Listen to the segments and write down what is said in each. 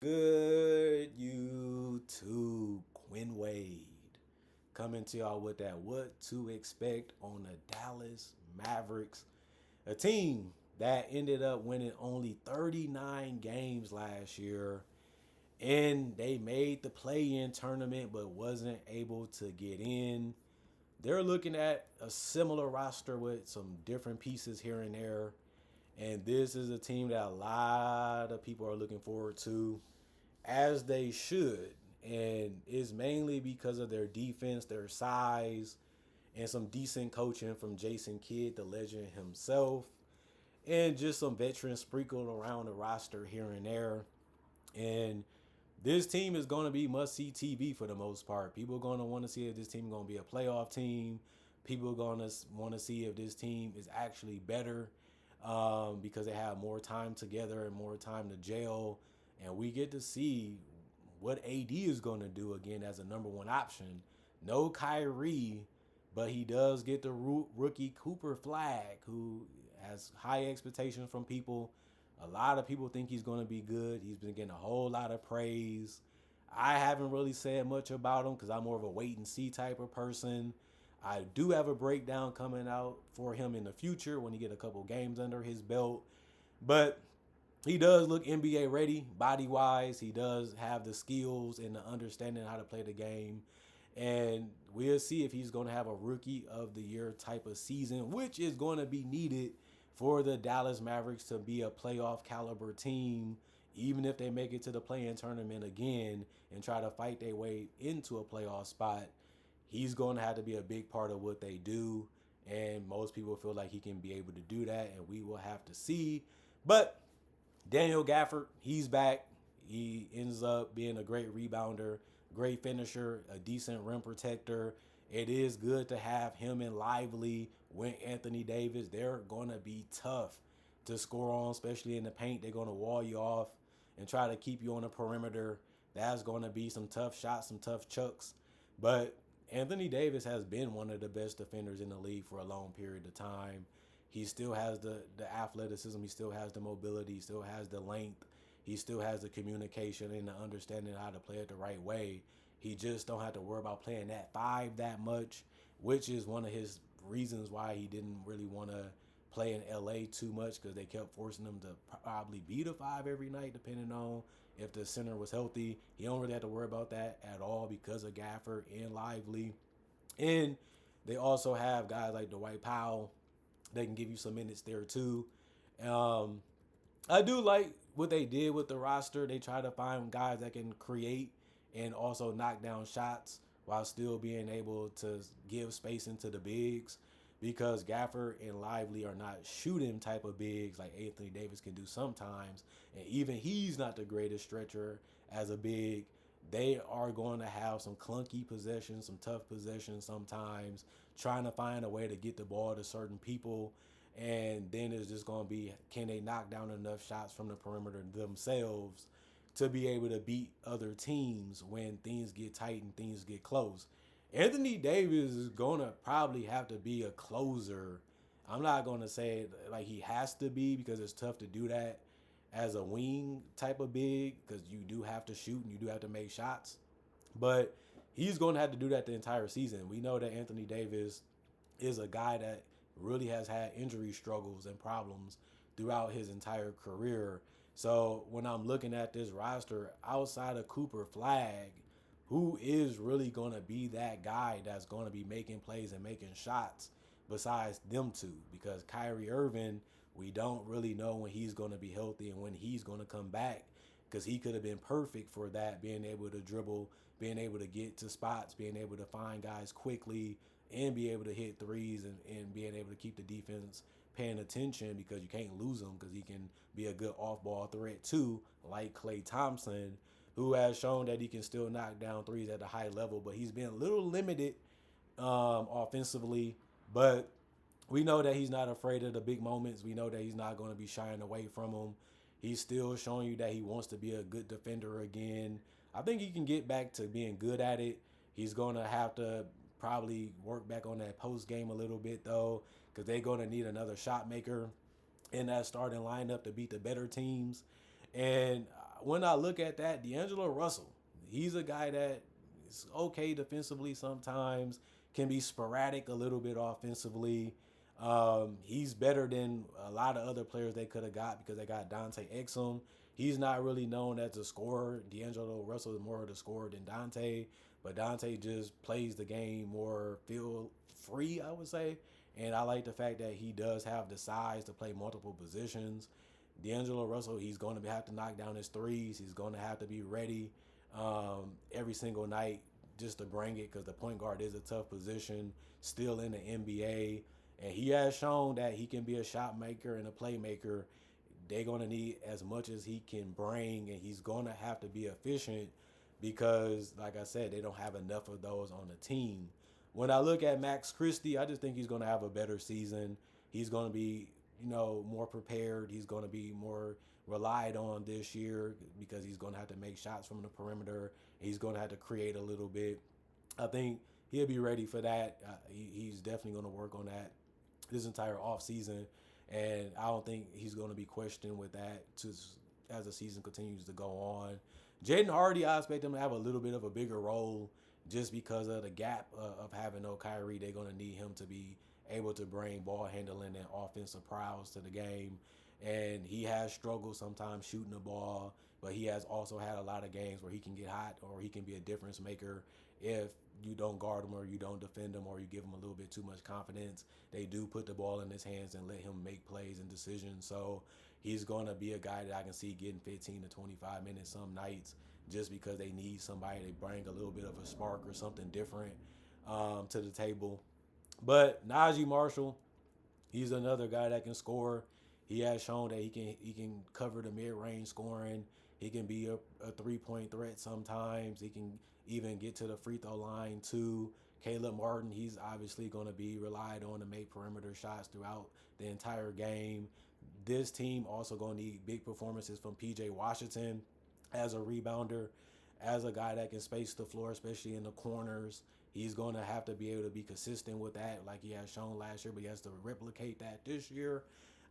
Good YouTube, Quinn Wade coming to y'all with that what to expect on the Dallas Mavericks, a team that ended up winning only 39 games last year, and they made the play-in tournament but wasn't able to get in. They're looking at a similar roster with some different pieces here and there, and this is a team that a lot of people are looking forward to, as they should. And it's mainly because of their defense, their size, and some decent coaching from Jason Kidd, the legend himself, and just some veterans sprinkled around the roster here and there. And this team is going to be must see TV for the most part. People are going to want to see if this team is going to be a playoff team. People are going to want to see if this team is actually better, because they have more time together and more time to gel. And we get to see what AD is going to do again as a number one option. No Kyrie, but he does get the rookie Cooper Flag, who has high expectations from people. A lot of people think he's going to be good. He's been getting a whole lot of praise. I haven't really said much about him because I'm more of a wait and see type of person. I do have a breakdown coming out for him in the future when he get a couple games under his belt. But he does look NBA ready, body wise. He does have the skills and the understanding how to play the game. And we'll see if he's going to have a rookie of the year type of season, which is going to be needed for the Dallas Mavericks to be a playoff caliber team, even if they make it to the play-in tournament again and try to fight their way into a playoff spot. He's going to have to be a big part of what they do. And most people feel like he can be able to do that, and we will have to see. But Daniel Gafford, he's back. He ends up being a great rebounder, great finisher, a decent rim protector. It is good to have him in Lively with Anthony Davis. They're going to be tough to score on, especially in the paint. They're going to wall you off and try to keep you on the perimeter. That's going to be some tough shots, some tough chucks. But Anthony Davis has been one of the best defenders in the league for a long period of time. He still has the athleticism. He still has the mobility. He still has the length. He still has the communication and the understanding how to play it the right way. He just don't have to worry about playing that five that much, which is one of his reasons why he didn't really want to play in LA too much, because they kept forcing him to probably beat a five every night, depending on if the center was healthy. He don't really have to worry about that at all because of Gafford and Lively. And they also have guys like Dwight Powell. They can give you some minutes there too. Um, I do like what they did with the roster. They try to find guys that can create and also knock down shots while still being able to give space into the bigs, because Gafford and Lively are not shooting type of bigs like Anthony Davis can do sometimes. And even he's not the greatest stretcher as a big. They are going to have some clunky possessions, some tough possessions sometimes, trying to find a way to get the ball to certain people. And then it's just going to be, can they knock down enough shots from the perimeter themselves to be able to beat other teams when things get tight and things get close. Anthony Davis is going to probably have to be a closer. I'm not going to say like he has to be, because it's tough to do that as a wing type of big, because you do have to shoot and you do have to make shots. But he's going to have to do that the entire season. We know that Anthony Davis is a guy that really has had injury struggles and problems throughout his entire career. So when I'm looking at this roster, outside of Cooper Flag, who is really going to be that guy that's going to be making plays and making shots besides them two? Because Kyrie Irving, we don't really know when he's going to be healthy and when he's going to come back, because he could have been perfect for that, being able to dribble, being able to get to spots, being able to find guys quickly, and be able to hit threes, and being able to keep the defense paying attention, because you can't lose him, because he can be a good off-ball threat too, like Klay Thompson, who has shown that he can still knock down threes at a high level, but he's been a little limited offensively. But we know that he's not afraid of the big moments. We know that he's not going to be shying away from them. He's still showing you that he wants to be a good defender again. I think he can get back to being good at it. He's going to have to probably work back on that post game a little bit, though, because they're going to need another shot maker in that starting lineup to beat the better teams. And when I look at that, D'Angelo Russell, he's a guy that is okay defensively sometimes, can be sporadic a little bit offensively. He's better than a lot of other players they could have got because they got Dante Exum. He's not really known as a scorer. D'Angelo Russell is more of the scorer than Dante, but Dante just plays the game more feel free, I would say. And I like the fact that he does have the size to play multiple positions. D'Angelo Russell, he's going to have to knock down his threes. He's going to have to be ready every single night just to bring it because the point guard is a tough position still in the NBA. And he has shown that he can be a shot maker and a playmaker. They're going to need as much as he can bring, and he's going to have to be efficient because, like I said, they don't have enough of those on the team. When I look at Max Christie, I just think he's going to have a better season. He's going to be, more prepared. He's going to be more relied on this year because he's going to have to make shots from the perimeter. He's going to have to create a little bit. I think he'll be ready for that. He's definitely going to work on that this entire offseason. And I don't think he's going to be questioned with that as the season continues to go on. Jaden Hardy, I expect him to have a little bit of a bigger role just because of the gap of having no Kyrie. They're going to need him to be able to bring ball handling and offensive prowess to the game. And he has struggled sometimes shooting the ball, but he has also had a lot of games where he can get hot or he can be a difference maker if you don't guard him or you don't defend him or you give him a little bit too much confidence. They do put the ball in his hands and let him make plays and decisions. So he's going to be a guy that I can see getting 15 to 25 minutes some nights just because they need somebody to bring a little bit of a spark or something different to the table. But Najee Marshall, he's another guy that can score. He has shown that he can cover the mid-range scoring. He can be a three-point threat sometimes. He can even get to the free throw line too. Caleb Martin, he's obviously going to be relied on to make perimeter shots throughout the entire game. This team also going to need big performances from PJ Washington as a rebounder, as a guy that can space the floor, especially in the corners. He's going to have to be able to be consistent with that like he has shown last year, but he has to replicate that this year.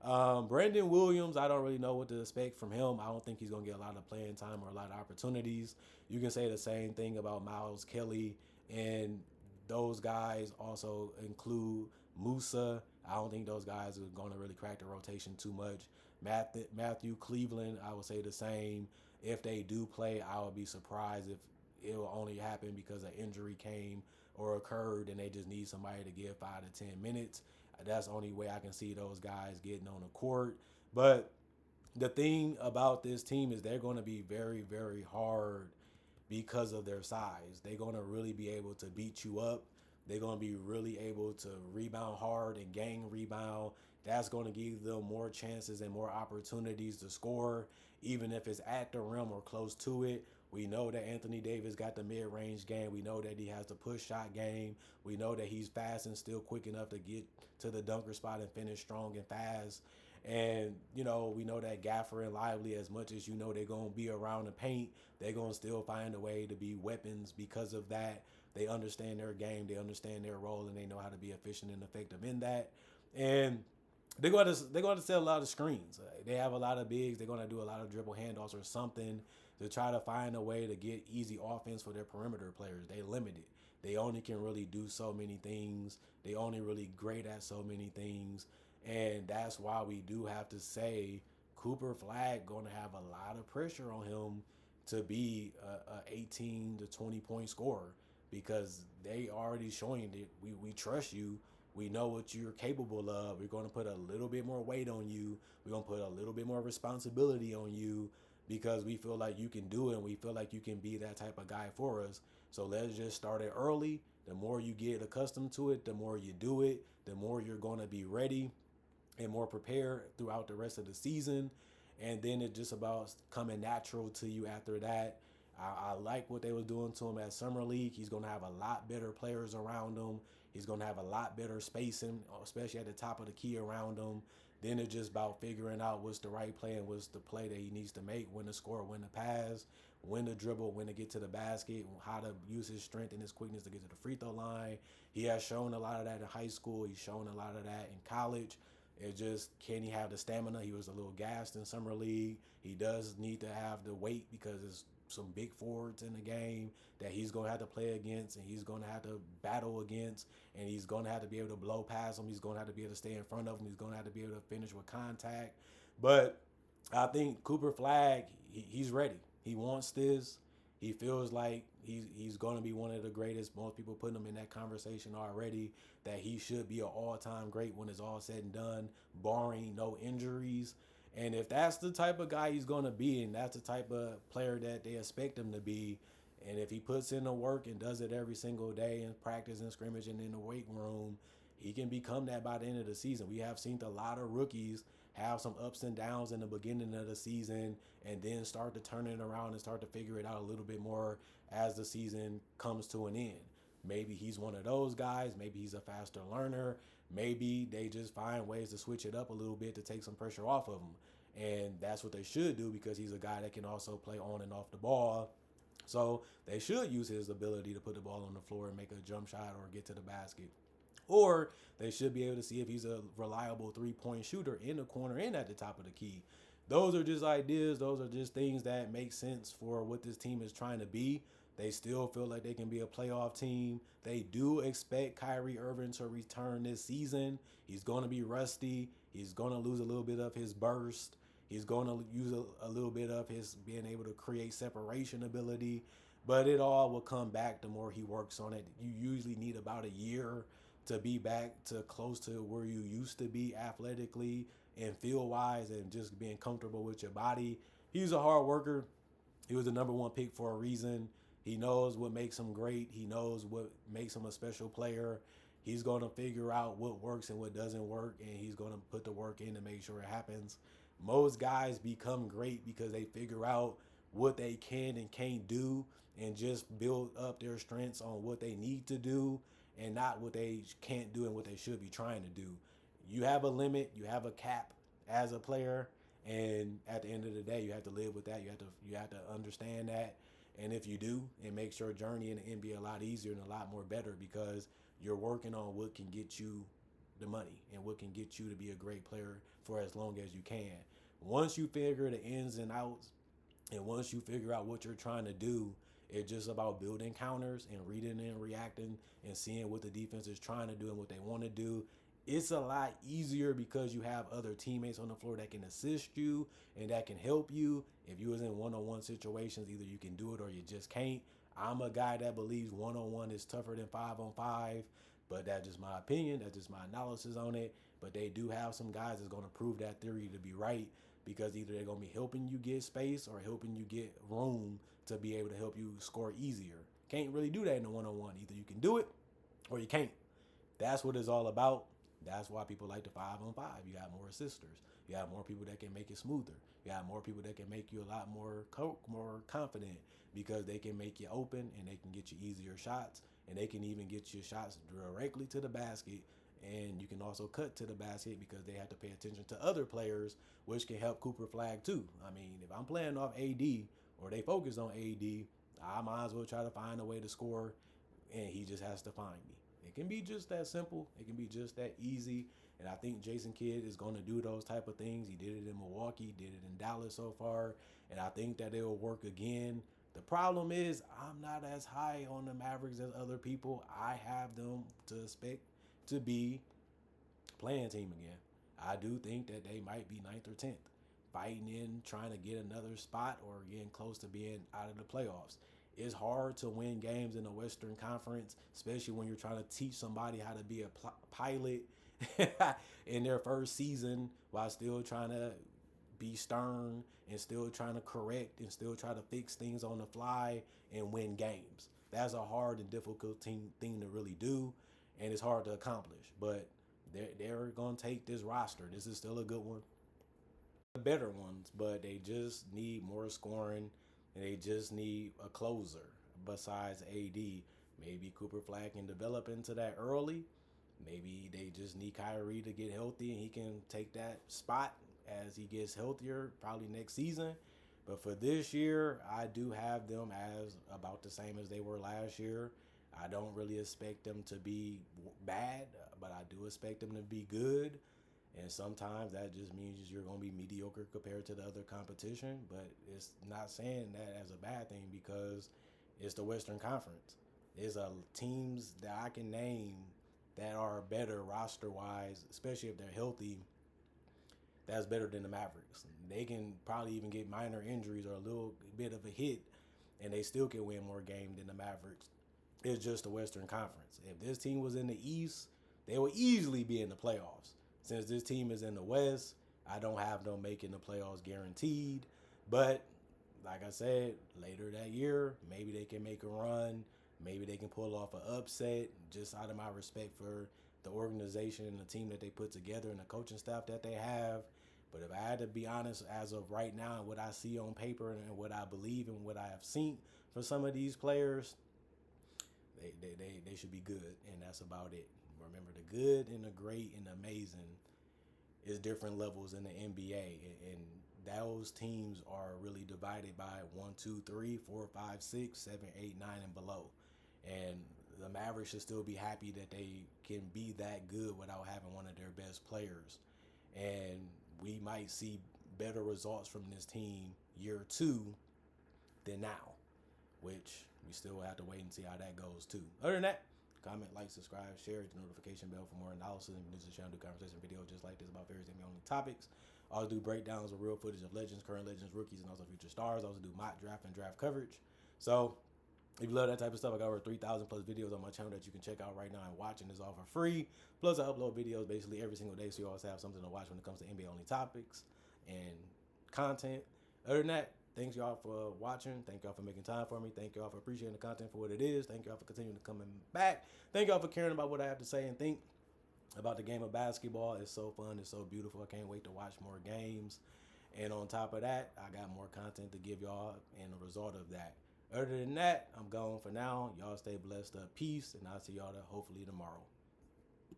Brandon Williams, I don't really know what to expect from him. I don't think he's going to get a lot of playing time or a lot of opportunities. You can say the same thing about Miles Kelly, and those guys also include Musa. I don't think those guys are going to really crack the rotation too much. Matthew Cleveland, I would say the same. If they do play, I would be surprised if it will only happen because an injury came or occurred and they just need somebody to give 5 to 10 minutes. That's the only way I can see those guys getting on the court. But the thing about this team is they're going to be very, very hard because of their size. They're going to really be able to beat you up. They're going to be really able to rebound hard and gang rebound. That's going to give them more chances and more opportunities to score, even if it's at the rim or close to it. We know that Anthony Davis got the mid-range game. We know that he has the push shot game. We know that he's fast and still quick enough to get to the dunker spot and finish strong and fast. And, we know that Gaffer and Lively, as much as they're going to be around the paint, they're going to still find a way to be weapons because of that. They understand their game, they understand their role, and they know how to be efficient and effective in that. And they're going to set a lot of screens. They have a lot of bigs. They're going to do a lot of dribble handoffs or something to try to find a way to get easy offense for their perimeter players. They limited. They only can really do so many things. They only really great at so many things. And that's why we do have to say Cooper Flag going to have a lot of pressure on him to be a 18 to 20 point scorer because they already showing that we trust you. We know what you're capable of. We're going to put a little bit more weight on you. We're going to put a little bit more responsibility on you because we feel like you can do it and we feel like you can be that type of guy for us. So let's just start it early. The more you get accustomed to it, the more you do it, the more you're going to be ready and more prepared throughout the rest of the season. And then it's just about coming natural to you after that. I like what they were doing to him at Summer League. He's going to have a lot better players around him. He's going to have a lot better spacing, especially at the top of the key around him. Then it's just about figuring out what's the right play and what's the play that he needs to make, when to score, when to pass, when to dribble, when to get to the basket, how to use his strength and his quickness to get to the free throw line. He has shown a lot of that in high school. He's shown a lot of that in college. It just, can he have the stamina? He was a little gassed in summer league. He does need to have the weight because there's some big forwards in the game that he's going to have to play against, and he's going to have to battle against, and he's going to have to be able to blow past them. He's going to have to be able to stay in front of them. He's going to have to be able to finish with contact. But I think Cooper Flag, he's ready. He wants this. He feels like he's going to be one of the greatest. Most people putting him in that conversation already, that he should be an all-time great when it's all said and done, barring no injuries. And if that's the type of guy he's going to be, and that's the type of player that they expect him to be, and if he puts in the work and does it every single day in practice and scrimmage and in the weight room, he can become that by the end of the season. We have seen a lot of rookies have some ups and downs in the beginning of the season and then start to turn it around and start to figure it out a little bit more as the season comes to an end. Maybe he's one of those guys. Maybe he's a faster learner. Maybe they just find ways to switch it up a little bit to take some pressure off of him. And that's what they should do, because he's a guy that can also play on and off the ball. So they should use his ability to put the ball on the floor and make a jump shot or get to the basket. Or they should be able to see if he's a reliable three-point shooter in the corner and at the top of the key. Those are just ideas. Those are just things that make sense for what this team is trying to be. They still feel like they can be a playoff team. They do expect Kyrie Irving to return this season. He's going to be rusty. He's going to lose a little bit of his burst. He's going to use a little bit of his being able to create separation ability. But it all will come back the more he works on it. You usually need about a year to be back to close to where you used to be athletically and feel wise and just being comfortable with your body. He's a hard worker. He was the number one pick for a reason. He knows what makes him great. He knows what makes him a special player. He's going to figure out what works and what doesn't work, and he's going to put the work in to make sure it happens. Most guys become great because they figure out what they can and can't do and just build up their strengths on what they need to do and not what they can't do and what they should be trying to do. You have a limit, you have a cap as a player, and at the end of the day, you have to live with that. You have to understand that. And if you do, it makes your journey in the NBA a lot easier and a lot more better, because you're working on what can get you the money and what can get you to be a great player for as long as you can. Once you figure the ins and outs, and once you figure out what you're trying to do, it's just about building counters and reading and reacting and seeing what the defense is trying to do and what they want to do. It's a lot easier because you have other teammates on the floor that can assist you and that can help you. If you was in one-on-one situations, either you can do it or you just can't. I'm a guy that believes one-on-one is tougher than 5-on-5, but that's just my opinion. That's just my analysis on it. But they do have some guys that's going to prove that theory to be right, because either they're going to be helping you get space or helping you get room to be able to help you score easier. Can't really do that in a one-on-one. Either you can do it or you can't. That's what it's all about. That's why people like the 5-on-5. You got more assisters. You have more people that can make it smoother. You have more people that can make you a lot more confident, because they can make you open and they can get you easier shots, and they can even get your shots directly to the basket. And you can also cut to the basket because they have to pay attention to other players, which can help Cooper Flag too. I mean, if I'm playing off AD or they focus on AD, I might as well try to find a way to score, and he just has to find me. It can be just that simple. It can be just that easy. And I think Jason Kidd is going to do those type of things. He did it in Milwaukee, did it in Dallas so far, and I think that it will work again. The problem is I'm not as high on the Mavericks as other people. I have them to expect to be playing team again. I do think that they might be 9th or 10th, fighting in, trying to get another spot or getting close to being out of the playoffs. It's hard to win games in the Western Conference, especially when you're trying to teach somebody how to be a pilot in their first season while still trying to be stern and still trying to correct and still try to fix things on the fly and win games. That's a hard and difficult thing to really do, and it's hard to accomplish. But they're going to take this roster. This is still a good one. The better ones, but they just need more scoring, and they just need a closer besides AD. Maybe Cooper Flag can develop into that early. Maybe they just need Kyrie to get healthy and he can take that spot as he gets healthier, probably next season. But for this year, I do have them as about the same as they were last year. I don't really expect them to be bad, but I do expect them to be good. And sometimes that just means you're going to be mediocre compared to the other competition. But it's not saying that as a bad thing because it's the Western Conference. There's teams that I can name that are better roster wise, especially if they're healthy. That's better than the Mavericks. They can probably even get minor injuries or a little bit of a hit, and they still can win more games than the Mavericks. It's just the Western Conference. If this team was in the East, they would easily be in the playoffs. Since this team is in the West, I don't have them making the playoffs guaranteed. But like I said, later that year, maybe they can make a run. Maybe they can pull off an upset just out of my respect for the organization and the team that they put together and the coaching staff that they have. But if I had to be honest, as of right now, and what I see on paper and what I believe and what I have seen for some of these players, they should be good, and that's about it. Remember, the good and the great and the amazing is different levels in the NBA, and those teams are really divided by 1, 2, 3, 4, 5, 6, 7, 8, 9, and below. And the Mavericks should still be happy that they can be that good without having one of their best players. And we might see better results from this team year 2 than now, which we still have to wait and see how that goes too. Other than that, comment, like, subscribe, share, hit the notification bell for more analysis. And this is channel do conversation videos just like this about various NBA only topics. I also do breakdowns of real footage of legends, current legends, rookies, and also future stars. I also do mock draft and draft coverage. So if you love that type of stuff, I got over 3,000 plus videos on my channel that you can check out right now and watch, and it's all for free. Plus, I upload videos basically every single day, so you always have something to watch when it comes to NBA only topics and content. Other than that, thanks y'all for watching. Thank y'all for making time for me. Thank y'all for appreciating the content for what it is. Thank y'all for continuing to coming back. Thank y'all for caring about what I have to say and think about the game of basketball. It's so fun. It's so beautiful. I can't wait to watch more games. And on top of that, I got more content to give y'all and the result of that. Other than that, I'm gone for now. Y'all stay blessed up. Peace. And I'll see y'all hopefully tomorrow.